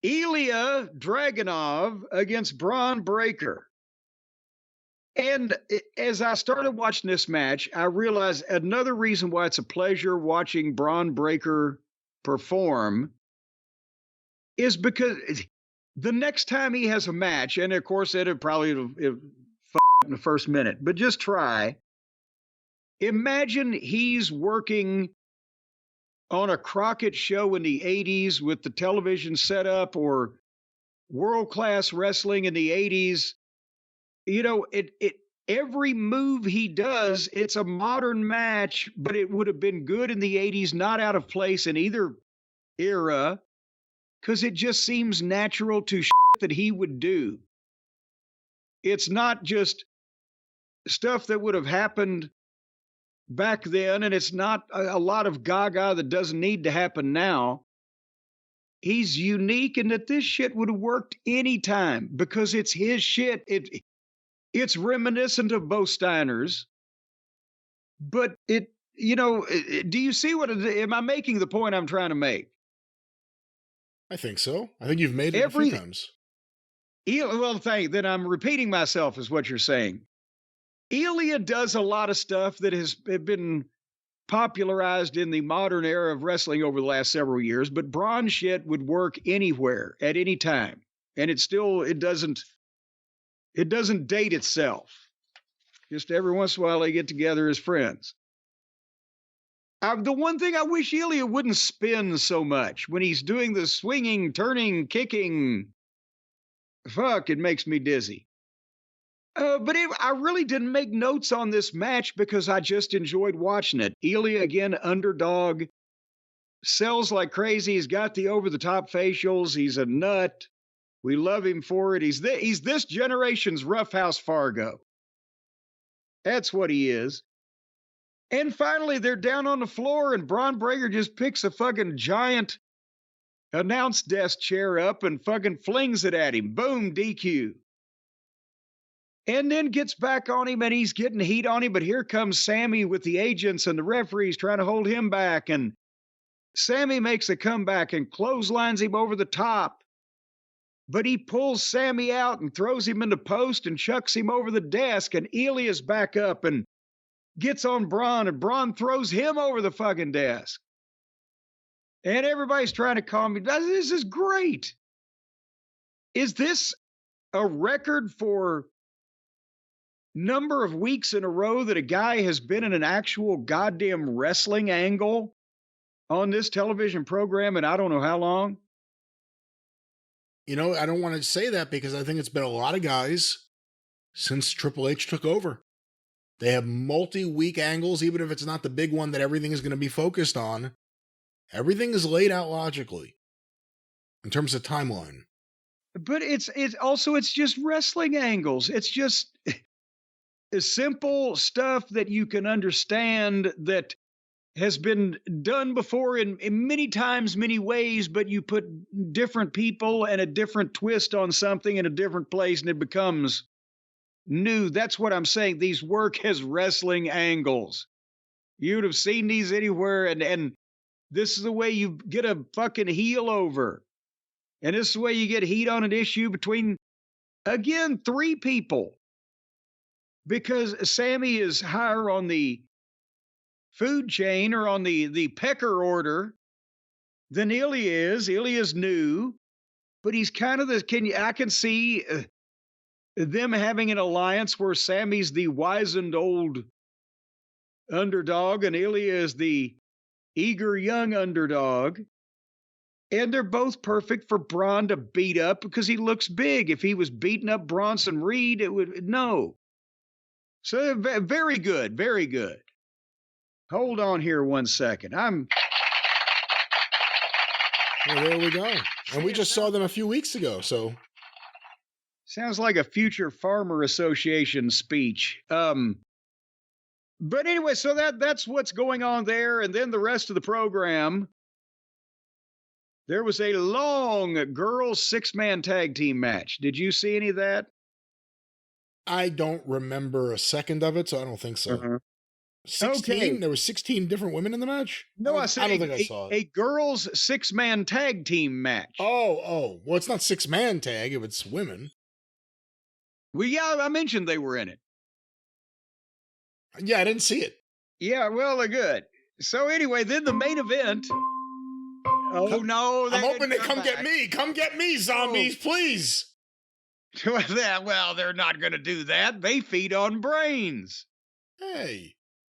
Ilja Dragunov against Braun Breaker. And as I started watching this match, I realized another reason why it's a pleasure watching Braun Breaker perform is because the next time he has a match, and of course it'll probably in the first minute, but just try. Imagine he's working on a Crockett show in the 80s with the television setup or world-class wrestling in the 80s. You know, every move he does, it's a modern match, but it would have been good in the 80s, not out of place in either era, because it just seems natural to that he would do. It's not just stuff that would have happened back then, and it's not a lot of gaga that doesn't need to happen now. He's unique in that this shit would have worked anytime because it's his shit. It's reminiscent of Bo Steiner's, but do you see am I making the point I'm trying to make? I think so. I think you've made it a few times. Well, then I'm repeating myself is what you're saying. Ilia does a lot of stuff that has been popularized in the modern era of wrestling over the last several years, but Braun shit would work anywhere at any time. And it doesn't date itself. Just every once in a while they get together as friends. The one thing I wish Ilia wouldn't spin so much when he's doing the swinging, turning, kicking. Fuck, it makes me dizzy. I really didn't make notes on this match because I just enjoyed watching it. Ilia, again, underdog, sells like crazy. He's got the over-the-top facials. He's a nut. We love him for it. He's this generation's Roughhouse Fargo. That's what he is. And finally, they're down on the floor, and Braun Breaker just picks a fucking giant announce desk chair up and fucking flings it at him. Boom, DQ. And then gets back on him, and he's getting heat on him, but here comes Sammy with the agents and the referees trying to hold him back, and Sammy makes a comeback and clotheslines him over the top. But he pulls Sammy out and throws him in the post and chucks him over the desk, and Ilia's back up and gets on Braun, and Braun throws him over the fucking desk. And everybody's trying to calm me. This is great. Is this a record for number of weeks in a row that a guy has been in an actual goddamn wrestling angle on this television program and I don't know how long? You know, I don't want to say that because I think it's been a lot of guys since Triple H took over. They have multi-week angles, even if it's not the big one that everything is going to be focused on. Everything is laid out logically in terms of timeline. But it's just wrestling angles. It's just simple stuff that you can understand that has been done before in many times, many ways, but you put different people and a different twist on something in a different place and it becomes new. That's what I'm saying. These work as wrestling angles. You'd have seen these anywhere, and this is the way you get a fucking heel over. And this is the way you get heat on an issue between, again, three people. Because Sammy is higher on the food chain or on the pecker order than Ilia is. Ilia's new, but he's kind of I can see them having an alliance where Sammy's the wizened old underdog and Ilia is the eager young underdog. And they're both perfect for Braun to beat up because he looks big. If he was beating up Bronson Reed, it would no. So very good, very good. Hold on here 1 second. Well, there we go. And we just saw them a few weeks ago, so. Sounds like a future Farmer Association speech. But anyway, so that's what's going on there. And then the rest of the program, there was a long girls 6-man tag team match. Did you see any of that? I don't remember a second of it, so I don't think so. 16? Okay. There were 16 different women in the match? No, I I said don't think I saw it. a girls' 6-man tag team match. Oh. Well, it's not 6-man tag if it's women. Well, yeah, I mentioned they were in it. Yeah, I didn't see it. Yeah, well, they're good. So anyway, then the main event. Oh, no. I'm hoping they come get me. Come get me, zombies, please. Well, they're not going to do that. They feed on brains. Hey.